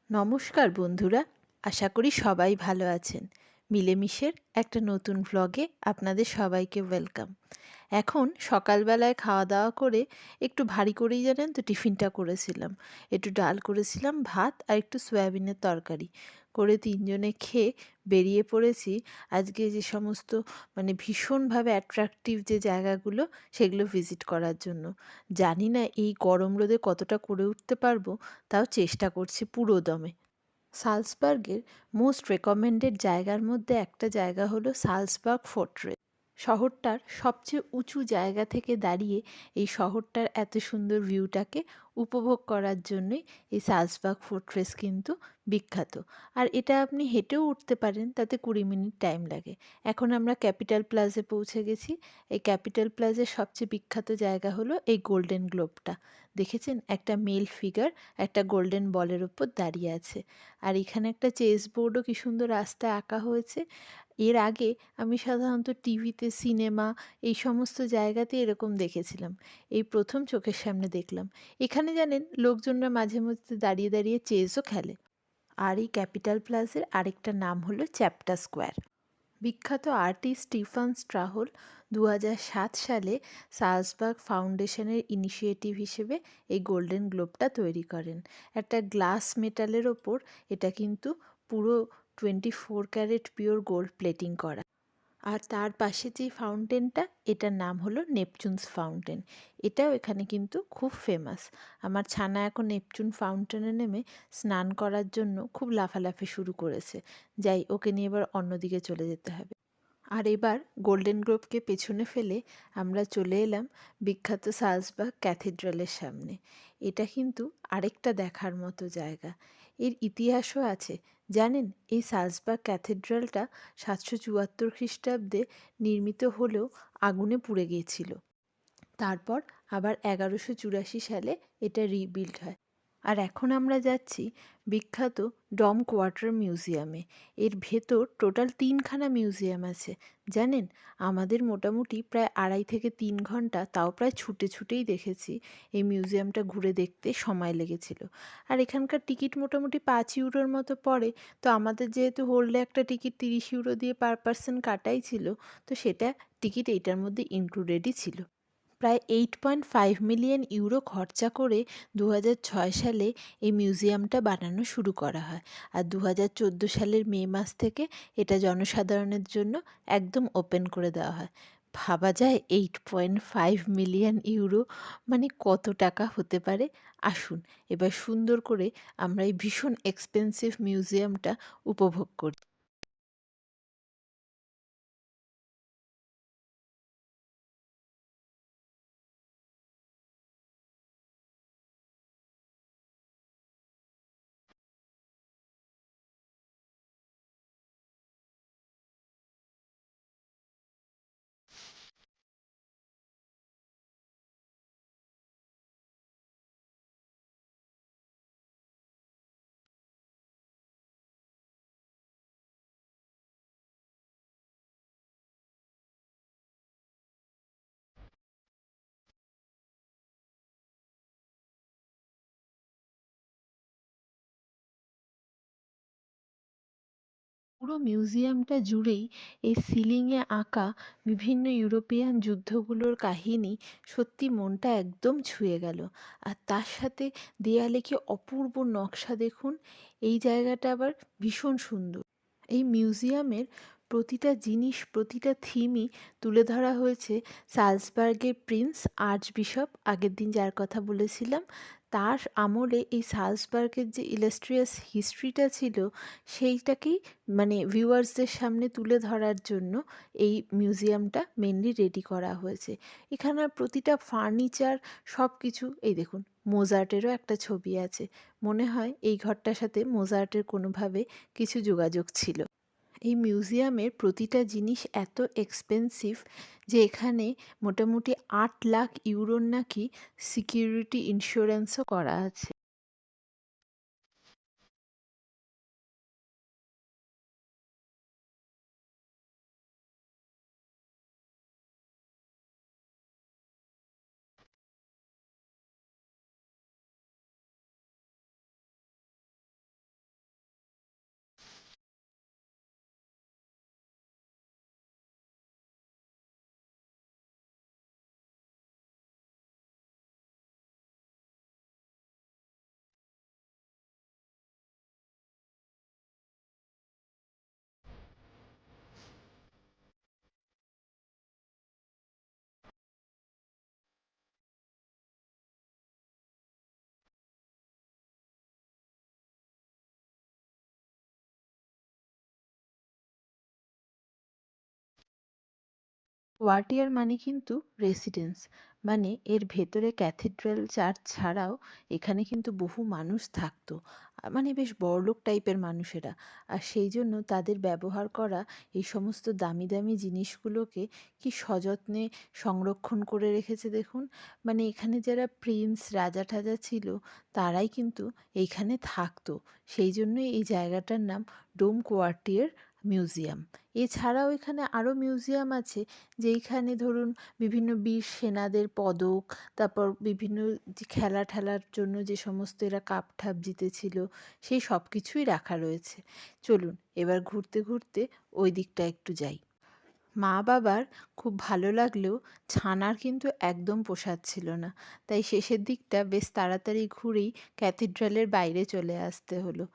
নমস্কার বন্ধুরা, আশা করি সবাই ভালো আছেন। মিলেমিশের একটা নতুন ভ্লগে আপনাদের সবাইকে ওয়েলকাম। এখন সকালবেলায় খাওয়া দাওয়া করে একটু ভারী করেই জানেন তো টিফিনটা করেছিলাম। একটু ডাল করেছিলাম, ভাত আর একটু সয়াবিনের তরকারি করে তিনজনে খেয়ে বেরিয়ে পড়েছি আজকে যে সমস্ত ভীষণভাবে অ্যাট্রাকটিভ যে জায়গাগুলো সেগুলো ভিজিট করার জন্য। জানি না এই গরম রোদে কতটা করে উঠতে পারবো, তাও চেষ্টা করছি পুরো দমে। সালসবার্গের মোস্ট রেকমেন্ডেড জায়গার মধ্যে একটা জায়গা হলো সালসবার্গ ফোর্ট্রেস। শহরটার সবচেয়ে উঁচু জায়গা থেকে দাঁড়িয়ে এই শহরটার এত সুন্দর ভিউটাকে উপভোগ করার জন্যই এই সালসবার্গ ফোর্ট্রেস কিন্তু বিখ্যাত। আর এটা আপনি হেঁটেও উঠতে পারেন, তাতে 20 মিনিট টাইম লাগে। এখন আমরা ক্যাপিটাল প্লাজে পৌঁছে গেছি। এই ক্যাপিটাল প্লাজের সবচেয়ে বিখ্যাত জায়গা হলো এই গোল্ডেন গ্লোবটা। দেখেছেন, একটা মেল ফিগার একটা গোল্ডেন বলের ওপর দাঁড়িয়ে আছে। আর এখানে একটা চেস বোর্ডও কি সুন্দর রাস্তায় আঁকা হয়েছে। এর আগে আমি সাধারণত টিভিতে, সিনেমা এই সমস্ত জায়গাতে এরকম দেখেছিলাম। এই প্রথম চোখের সামনে দেখলাম। এখানে জানেন, লোকজনরা মাঝে মধ্যে দাঁড়িয়ে দাঁড়িয়ে চেসও খেলে। আর এই ক্যাপিটাল প্লাজের আরেকটা নাম হলো চ্যাপ্টার স্কোয়ার। বিখ্যাত আর্টিস্ট স্টিফান স্ট্রাহল 2007 সালে সালসবার্গ ফাউন্ডেশনের ইনিশিয়েটিভ হিসেবে এই গোল্ডেন গ্লোবটা তৈরি করেন। একটা গ্লাস মেটালের ওপর এটা কিন্তু পুরো 24 ক্যারেট পিওর গোল্ড প্লেটিং করা। আর তার পাশে যে ফাউন্টেনটা, এটার নাম হলো নেপচুনস ফাউন্টেন। এটাও এখানে কিন্তু খুব ফেমাস। আমার ছানা এখন নেপচুন ফাউন্টেনে নেমে স্নান করার জন্য খুব লাফালাফি শুরু করেছে। যাই, ওকে নিয়ে এবার অন্যদিকে চলে যেতে হবে। আর এবার গোল্ডেন গ্লোবকে পেছনে ফেলে আমরা চলে এলাম বিখ্যাত সালসবার্গ ক্যাথেড্রালের সামনে। এটা কিন্তু আরেকটা দেখার মতো জায়গা। এর ইতিহাসও আছে। জানেন, এই সালসবার্গ ক্যাথেড্রালটা 774 খ্রিস্টাব্দে নির্মিত হলেও আগুনে পুড়ে গিয়েছিল। তারপর আবার 1184 সালে এটা রিবিল্ড হয়। আর এখন আমরা যাচ্ছি বিখ্যাত ডম কোয়ার্টার মিউজিয়ামে। এর ভেতর টোটাল 3খানা মিউজিয়াম আছে। জানেন, আমাদের মোটামুটি প্রায় 2.5 থেকে 3 ঘন্টা, তাও প্রায় ছুটে ছুটেই দেখেছি, এই মিউজিয়ামটা ঘুরে দেখতে সময় লেগেছিল। আর এখানকার টিকিট মোটামুটি 5 ইউরোর মতো পড়ে। তো আমাদের যেহেতু হোল্ডে একটা টিকিট 30 ইউরো দিয়ে পার পার্সন কাটাই ছিল, তো সেটা টিকিট এইটার মধ্যে ইনক্লুডেডই ছিল। প্রায় 8.5 মিলিয়ন ইউরো খরচা করে 2006 সালে এই মিউজিয়ামটা বানানো শুরু করা হয়। আর 2014 সালের মে মাস থেকে এটা জনসাধারণের জন্য একদম ওপেন করে দেওয়া হয়। ভাবা যায় 8.5 মিলিয়ন ইউরো মানে কত টাকা হতে পারে। আসুন এবার সুন্দর করে আমরা এই ভীষণ এক্সপেন্সিভ মিউজিয়ামটা উপভোগ করি। পুরো মিউজিয়ামটা জুড়েই এই সিলিংয়ে আঁকা বিভিন্ন ইউরোপিয়ান যুদ্ধগুলোর কাহিনী সত্যি মনটা একদম ছুঁয়ে গেল। আর তার সাথে দেয়ালে কি অপূর্ব নকশা দেখুন। এই জায়গাটা আবার ভীষণ সুন্দর। এই মিউজিয়ামের প্রতিটা জিনিস, প্রতিটা থিমই তুলে ধরা হয়েছে সালসবার্গের প্রিন্স আর্চবিশপ, আগের দিন যার কথা বলেছিলাম, তার আমলে এই সালসবার্গের যে ইলাস্ট্রিয়াস হিস্ট্রিটা ছিল সেইটাকেই ভিউয়ার্সদের সামনে তুলে ধরার জন্য এই মিউজিয়ামটা মেনলি রেডি করা হয়েছে। এখানের প্রতিটা ফার্নিচার, সব কিছু, এই দেখুন, মোজার্টেরও একটা ছবি আছে। মনে হয় এই ঘরটার সাথে মোজার্টের কোনোভাবে কিছু যোগাযোগ ছিল। এই মিউজিয়ামের প্রতিটা জিনিস এত এক্সপেন্সিভ যে এখানে মোটামুটি 8 লাখ ইউরোর নাকি সিকিউরিটি ইন্স্যুরেন্সও করা আছে। কোয়ার্টিয়ার মানে কিন্তু রেসিডেন্স, মানে এর ভেতরে ক্যাথিড্রাল চার্চ ছাড়াও এখানে কিন্তু বহু মানুষ থাকতো, মানে বেশ বড়লোক টাইপের মানুষেরা। আর সেই জন্য তাদের ব্যবহার করা এই সমস্ত দামি দামি জিনিসগুলোকে কি সযত্নে সংরক্ষণ করে রেখেছে দেখুন। মানে এখানে যারা প্রিন্স রাজা ঠাজা ছিল তারাই কিন্তু এইখানে থাকতো। সেই জন্যই এই জায়গাটার নাম ডোম কোয়ার্টিয়ার মিউজিয়াম। এছাড়াও এখানে আরও মিউজিয়াম আছে, যেইখানে ধরুন বিভিন্ন বীর সেনাদের পদক, তারপর বিভিন্ন যে খেলা ঠেলার জন্য যে সমস্ত এরা কাপ ঠাপ জিতেছিল সেই সব কিছুই রাখা রয়েছে। চলুন এবার ঘুরতে ঘুরতে ওই দিকটা একটু যাই। মা বাবার খুব ভালো লাগলেও ছানার কিন্তু একদম পোষাচ্ছিল না, তাই শেষের দিকটা বেশ তাড়াতাড়ি ঘুরেই ক্যাথিড্রালের বাইরে চলে আসতে হলো।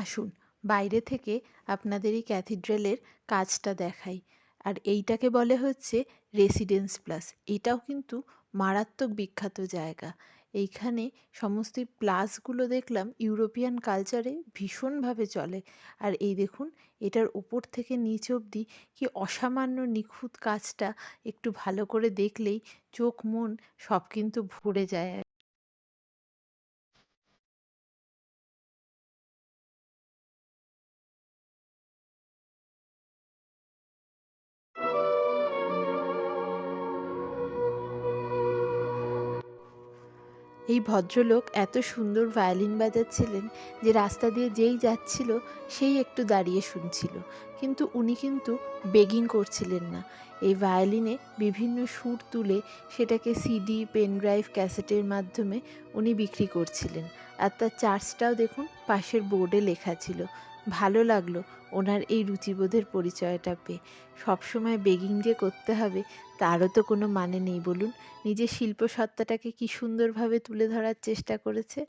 আসুন বাইরে থেকে আপনাদের এই ক্যাথিড্রালের কাজটা দেখাই। আর এইটাকে বলে হচ্ছে রেসিডেন্স প্লাস। এটাও কিন্তু মারাত্মক বিখ্যাত জায়গা। এইখানে সমস্ত প্লাসগুলো দেখলাম ইউরোপিয়ান কালচারে ভীষণভাবে চলে। আর এই দেখুন, এটার উপর থেকে নিচ অবধি কি অসামান্য নিখুঁত কাজটা একটু ভালো করে দেখলেই চোখ মন সব কিন্তু ভরে যায়। এই ভদ্রলোক এত সুন্দর ভায়োলিন বাজাচ্ছিলেন যে রাস্তা দিয়ে যেই যাচ্ছিল সেই একটু দাঁড়িয়ে শুনছিল। কিন্তু উনি কিন্তু বেগিং করছিলেন না। এই ভায়োলিনে বিভিন্ন সুর তুলে সেটাকে সিডি, পেন ড্রাইভ, ক্যাসেটের মাধ্যমে উনি বিক্রি করছিলেন। আর তার চার্জটাও দেখুন পাশের বোর্ডে লেখা ছিল। ভালো লাগলো ওনার এই রুচিবোধের পরিচয়টা পেয়ে। সবসময় বেগিং যে করতে হবে তারও তো কোনো মানে নেই বলুন। নিজের শিল্পসত্তাটাকে কি সুন্দরভাবে তুলে ধরার চেষ্টা করেছে।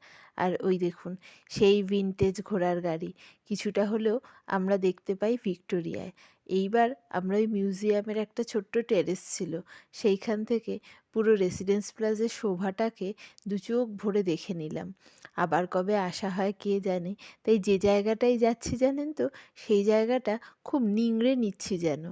আর ওই দেখুন সেই ভিনটেজ ঘোড়ার গাড়ি কিছুটা হলেও আমরা দেখতে পাই ভিক্টোরিয়ায়। এইবার আমরা ওই মিউজিয়ামের একটা ছোট্ট টেরেস ছিল, সেইখান থেকে পুরো রেসিডেন্স প্লাজের শোভাটাকে দু চোখ ভরে দেখে নিলাম। আবার কবে আসা হয় কে জানে। তাই যে জায়গাটায় যাচ্ছি জানেন তো, সেই জায়গাটা খুব নিংড়ে নিচ্ছি যেন।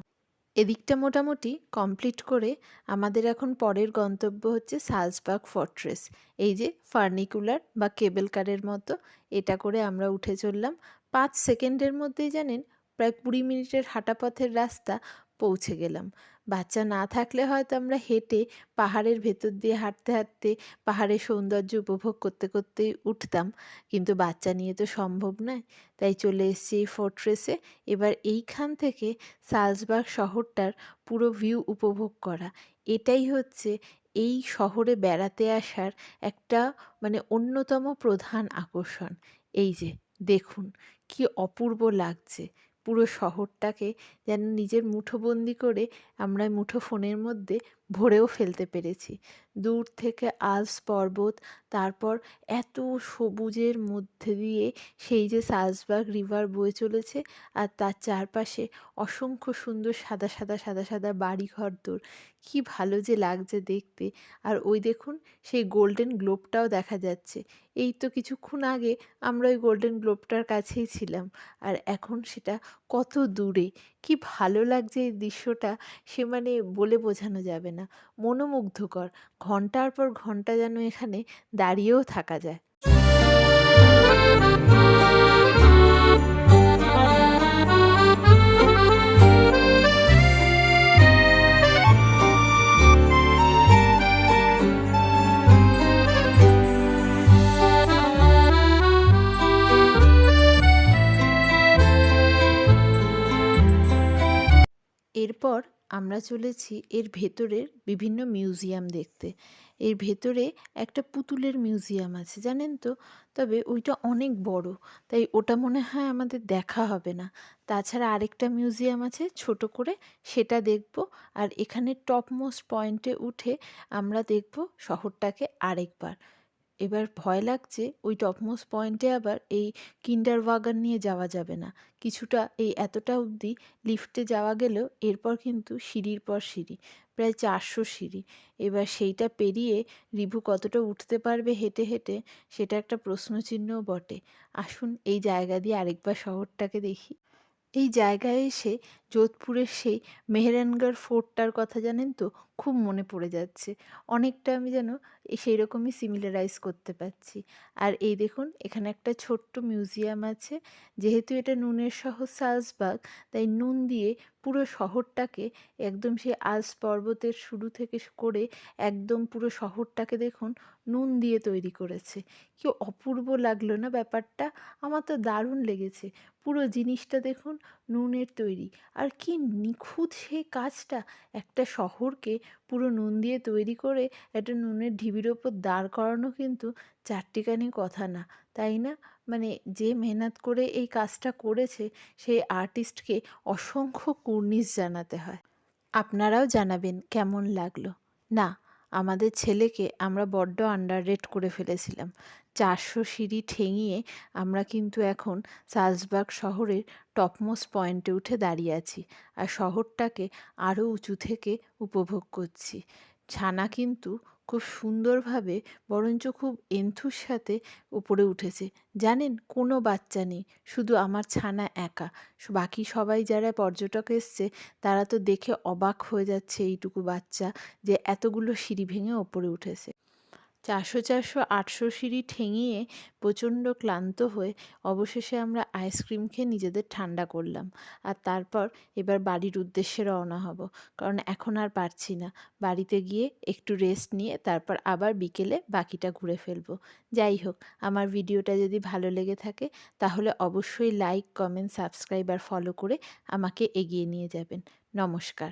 এদিকটা মোটামুটি কমপ্লিট করে আমাদের এখন পরের গন্তব্য হচ্ছে সালজবার্গ ফর্ট্রেস। এই যে ফার্নিকুলার বা কেবল কারের মতো এটা করে আমরা উঠে চললাম। 5 সেকেন্ডের মধ্যেই জানেন প্রায় 20 মিনিটের হাঁটা পথের রাস্তা পৌঁছে গেলাম। বাচ্চা না থাকলে হয়তো আমরা হেঁটে পাহাড়ের ভেতর দিয়ে হাঁটতে হাঁটতে পাহাড়ের সৌন্দর্য উপভোগ করতে করতেই উঠতাম, কিন্তু বাচ্চা নিয়ে তো সম্ভব নয়। তাই চলে এসেছি এই ফোর্ট্রেসে। এবার এইখান থেকে সালজবার্গ শহরটার পুরো ভিউ উপভোগ করা, এটাই হচ্ছে এই শহরে বেড়াতে আসার একটা মানে অন্যতম প্রধান আকর্ষণ। এই যে দেখুন কি অপূর্ব লাগছে। পুরো শহরটাকে যেন নিজের মুঠোবন্দি করে আমরা মুঠোফোনের মধ্যে ভরেও ফেলতে পেরেছি। দূর থেকে আল্পস পর্বত, তারপর এত সবুজের মধ্যে দিয়ে সেই যে সালজবার্গ রিভার বয়ে চলেছে, আর তার চারপাশে অসংখ্য সুন্দর সাদা সাদা সাদা সাদা বাড়ি ঘরদোর, কি ভালো যে লাগছে দেখতে। আর ওই দেখুন সেই গোল্ডেন গ্লোবটাও দেখা যাচ্ছে। এই তো কিছুক্ষণ আগে আমরা ওই গোল্ডেন গ্লোবটার কাছেই ছিলাম, আর এখন সেটা কত দূরে। কি ভালো লাগছে এই দৃশ্যটা, সে মানে বলে বোঝানো যাবে না। মনোমুগ্ধকর। ঘন্টার পর ঘন্টা যেন এখানে দাঁড়িয়েও থাকা যায়। এরপর আমরা চলেছি এর ভেতরের বিভিন্ন মিউজিয়াম দেখতে। এর ভেতরে একটা পুতুলের মিউজিয়াম আছে জানেন তো, তবে ওইটা অনেক বড়, তাই ওটা মনে হয় আমাদের দেখা হবে না। তাছাড়া আরেকটা মিউজিয়াম আছে ছোট করে, সেটা দেখব। আর এখানে টপমোস্ট পয়েন্টে উঠে আমরা দেখব শহরটাকে আরেকবার। এবার ভয় লাগছে ওই টপমোস্ট পয়েন্টে আবার এই কিন্ডারওয়াগন নিয়ে যাওয়া যাবে না। কিছুটা এই এতটা অবধি লিফটে যাওয়া গেলেও এরপর কিন্তু সিঁড়ির পর সিঁড়ি, প্রায় 400 সিঁড়ি। এবার সেইটা পেরিয়ে রিভু কতটা উঠতে পারবে হেঁটে হেঁটে, সেটা একটা প্রশ্নচিহ্নও বটে। আসুন এই জায়গা দিয়ে আরেকবার শহরটাকে দেখি। এই জায়গায় এসে যোধপুরের সেই মেহেরানগড় ফোর্টটার কথা জানেন তো, খুব মনে পড়ে যাচ্ছে। অনেকটা আমি যেন সেই রকমই সিমিলারাইজ করতে পারছি। আর এই দেখুন এখানে একটা ছোট্ট মিউজিয়াম আছে। যেহেতু এটা নুনের শহর সালজবার্গ, তাই নুন দিয়ে পুরো শহরটাকে একদম সেই আল্পস পর্বতের শুরু থেকে করে একদম পুরো শহরটাকে দেখুন নুন দিয়ে তৈরি করেছে। কি অপূর্ব লাগলো না ব্যাপারটা? আমার তো দারুণ লেগেছে। পুরো জিনিসটা দেখুন নুনের তৈরি। আর কি নিখুঁত সেই কাজটা! একটা শহরকে পুরো নুন দিয়ে তৈরি করে একটা নুনের ঢিবির ওপর দাঁড় করানো কিন্তু চারটিখানি কথা না, তাই না? মানে যে মেহনত করে এই কাজটা করেছে সেই আর্টিস্টকে অসংখ্য কুর্নিশ জানাতে হয়। আপনারাও জানাবেন কেমন লাগলো। না, আমাদের ছেলেকে আমরা বড্ড আন্ডাররেট করে ফেলেছিলাম। 400 সিঁড়ি ঠেঙিয়ে আমরা কিন্তু এখন সালজবার্গ শহরের টপমোস্ট পয়েন্টে উঠে দাঁড়িয়ে আছি আর শহরটাকে আরও উঁচু থেকে উপভোগ করছি। ছানা কিন্তু খুব সুন্দরভাবে, বরঞ্চ খুব এন্থুর সাথে উপরে উঠেছে। জানেন, কোনো বাচ্চা নেই, শুধু আমার ছানা একা। বাকি সবাই যারা পর্যটক এসছে তারা তো দেখে অবাক হয়ে যাচ্ছে এইটুকু বাচ্চা যে এতগুলো সিঁড়ি ভেঙে ওপরে উঠেছে। 400 সিঁড়ি ঠেঙিয়ে প্রচণ্ড ক্লান্ত হয়ে অবশেষে আমরা আইসক্রিম খেয়ে নিজেদের ঠান্ডা করলাম। আর তারপর এবার বাড়ির উদ্দেশ্যে রওনা হব, কারণ এখন আর পারছি না। বাড়িতে গিয়ে একটু রেস্ট নিয়ে তারপর আবার বিকেলে বাকিটা ঘুরে ফেলবো। যাই হোক, আমার ভিডিওটা যদি ভালো লেগে থাকে তাহলে অবশ্যই লাইক, কমেন্ট, সাবস্ক্রাইব আর ফলো করে আমাকে এগিয়ে নিয়ে যাবেন। নমস্কার।